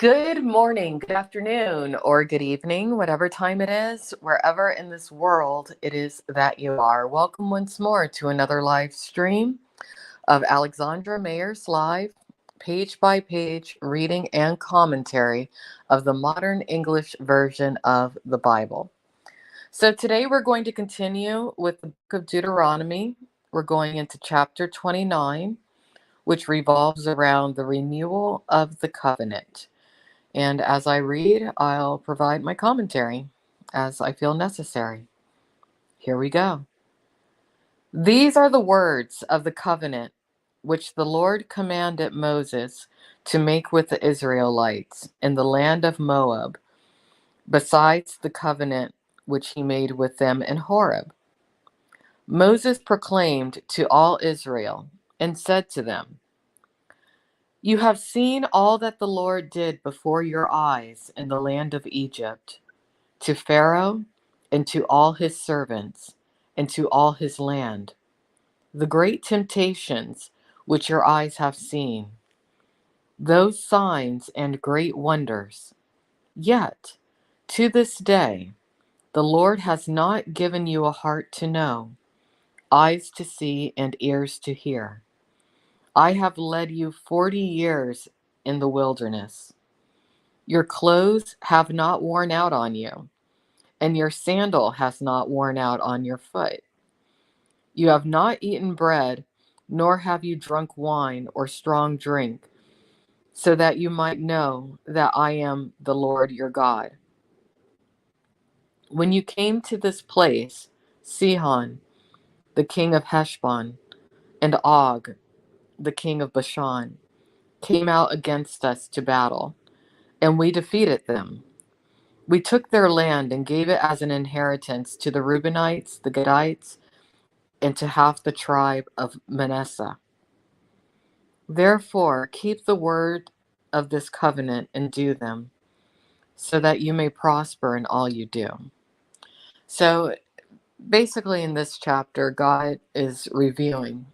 Good morning, good afternoon, or good evening, whatever time it is, wherever in this world it is that you are. Welcome once more to another live stream of Alexandra Mayers Live, page by page reading and commentary of the modern English version of the Bible. So today we're going to continue with the book of Deuteronomy. We're going into chapter 29, which revolves around the renewal of the covenant. And as I read, I'll provide my commentary as I feel necessary. Here we go. These are the words of the covenant which the Lord commanded Moses to make with the Israelites in the land of Moab, besides the covenant which he made with them in Horeb. Moses proclaimed to all Israel and said to them, "You have seen all that the Lord did before your eyes in the land of Egypt, to Pharaoh and to all his servants and to all his land, the great temptations which your eyes have seen, those signs and great wonders. Yet, to this day, the Lord has not given you a heart to know, eyes to see, and ears to hear. I have led you 40 years in the wilderness. Your clothes have not worn out on you, and your sandal has not worn out on your foot. You have not eaten bread, nor have you drunk wine or strong drink, so that you might know that I am the Lord your God. When you came to this place, Sihon, the king of Heshbon, and Og, the king of Bashan, came out against us to battle, and we defeated them. We took their land and gave it as an inheritance to the Reubenites, the Gadites, and to half the tribe of Manasseh. Therefore, keep the word of this covenant and do them, so that you may prosper in all you do." So basically, in this chapter, God is revealing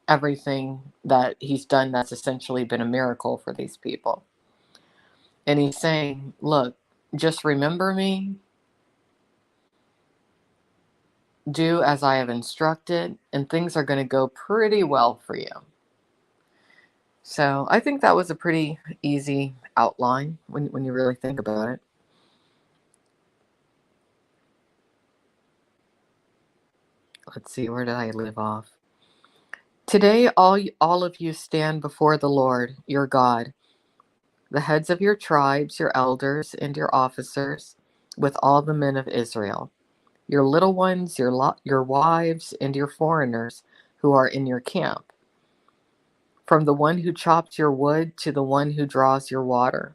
everything that he's done that's essentially been a miracle for these people. And he's saying, look, just remember me, do as I have instructed, and things are going to go pretty well for you. So I think that was a pretty easy outline when you really think about it. Let's see, where did I leave off? Today, all of you stand before the Lord, your God, the heads of your tribes, your elders, and your officers, with all the men of Israel, your little ones, your wives, and your foreigners who are in your camp, from the one who chops your wood to the one who draws your water,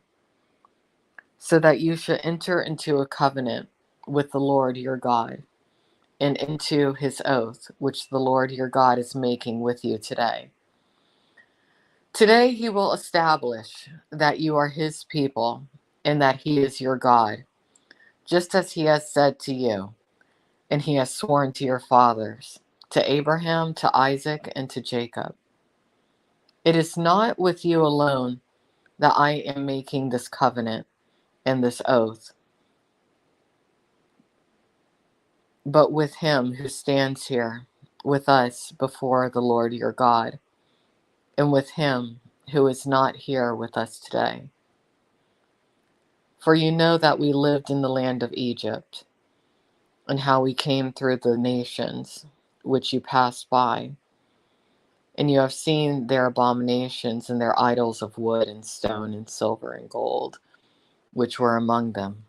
so that you should enter into a covenant with the Lord your God, and into his oath, which the Lord your God is making with you today. Today he will establish that you are his people and that he is your God, just as he has said to you, and he has sworn to your fathers, to Abraham, to Isaac, and to Jacob. It is not with you alone that I am making this covenant and this oath, but with him who stands here with us before the Lord your God, and with him who is not here with us today. For you know that we lived in the land of Egypt, and how we came through the nations which you passed by, and you have seen their abominations and their idols of wood and stone and silver and gold, which were among them.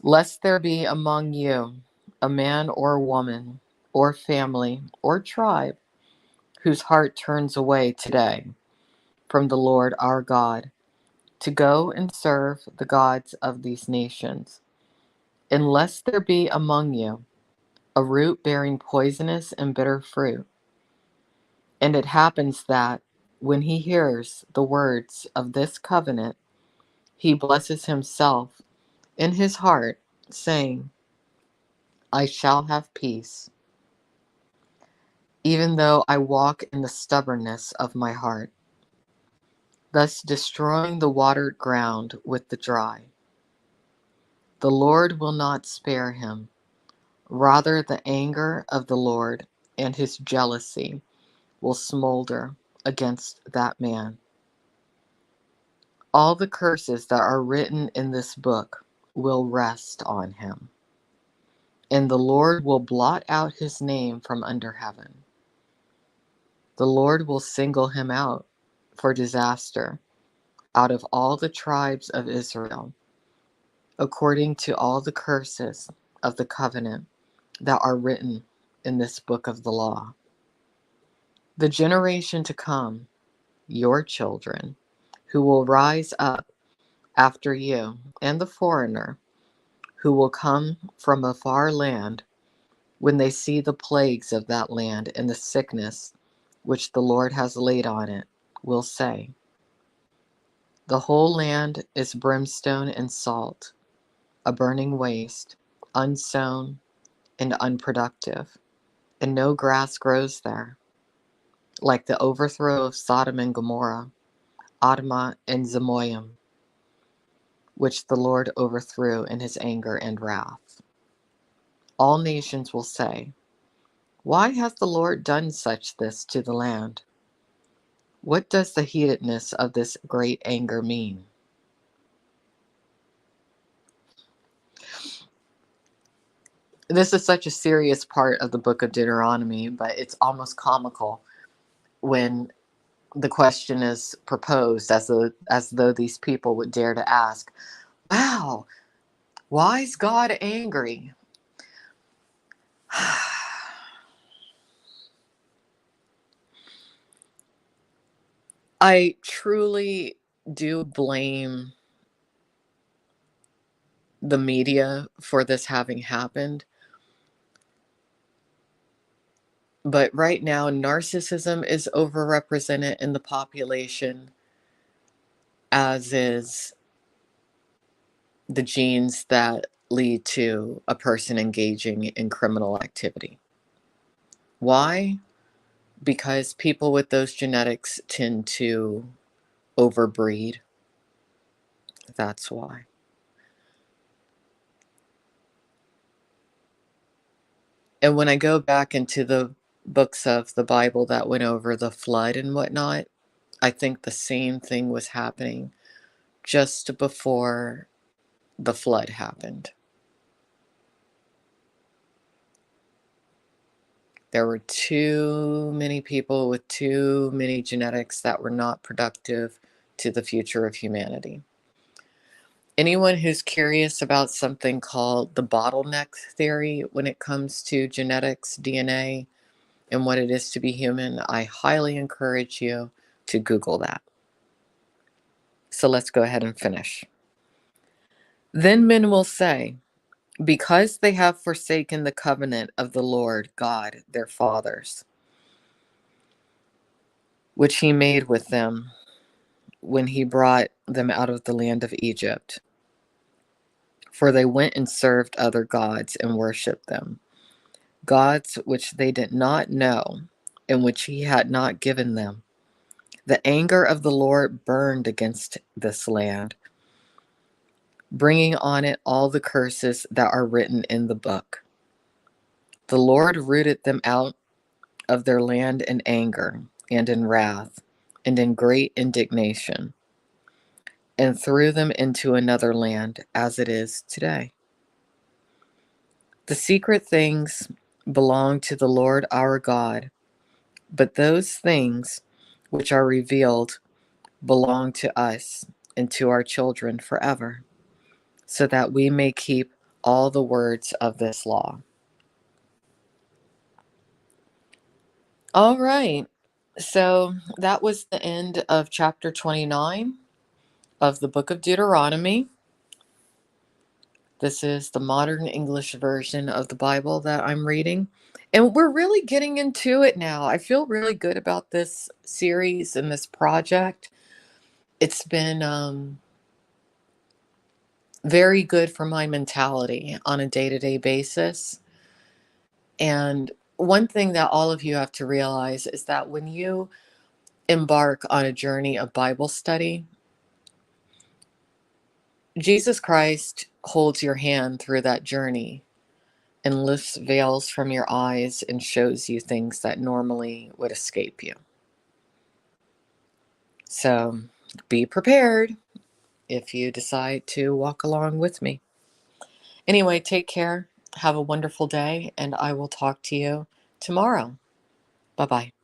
Lest there be among you a man or woman or family or tribe whose heart turns away today from the Lord our God to go and serve the gods of these nations, unless there be among you a root bearing poisonous and bitter fruit. And it happens that when he hears the words of this covenant, he blesses himself in his heart, saying, I shall have peace, even though I walk in the stubbornness of my heart. thus destroying the watered ground with the dry. The Lord will not spare him. Rather, the anger of the Lord and his jealousy will smolder against that man. All the curses that are written in this book will rest on him, and the Lord will blot out his name from under heaven. The Lord will single him out for disaster out of all the tribes of Israel, according to all the curses of the covenant that are written in this book of the law. The generation to come, your children, who will rise up after you, and the foreigner who will come from a far land, when they see the plagues of that land and the sickness which the Lord has laid on it, will say, the whole land is brimstone and salt, a burning waste, unsown and unproductive, and no grass grows there, like the overthrow of Sodom and Gomorrah, Admah and Zeboim, which the Lord overthrew in his anger and wrath. All nations will say, why hath the Lord done such this to the land? What does the heatedness of this great anger mean? This is such a serious part of the book of Deuteronomy, but it's almost comical when the question is proposed, as though these people would dare to ask, wow, why is God angry? I truly do blame the media for this having happened. But right now, narcissism is overrepresented in the population, as is the genes that lead to a person engaging in criminal activity. Why? Because people with those genetics tend to overbreed. That's why. And when I go back into the books of the Bible that went over the flood and whatnot, I think the same thing was happening just before the flood happened. There were too many people with too many genetics that were not productive to the future of humanity. Anyone who's curious about something called the bottleneck theory when it comes to genetics, DNA, and what it is to be human, I highly encourage you to Google that. So let's go ahead and finish. Then men will say, because they have forsaken the covenant of the Lord God, their fathers, which he made with them when he brought them out of the land of Egypt. For they went and served other gods and worshipped them, gods which they did not know and which he had not given them. The anger of the Lord burned against this land, bringing on it all the curses that are written in the book. The Lord rooted them out of their land in anger and in wrath and in great indignation, and threw them into another land, as it is today. The secret things belong to the Lord our God, but those things which are revealed belong to us and to our children forever, so that we may keep all the words of this law. All right, so that was the end of chapter 29 of the book of Deuteronomy. This is the modern English version of the Bible that I'm reading. And we're really getting into it now. I feel really good about this series and this project. It's been very good for my mentality on a day-to-day basis. And one thing that all of you have to realize is that when you embark on a journey of Bible study, Jesus Christ holds your hand through that journey and lifts veils from your eyes and shows you things that normally would escape you. So be prepared if you decide to walk along with me. Anyway, take care. Have a wonderful day, and I will talk to you tomorrow. Bye-bye.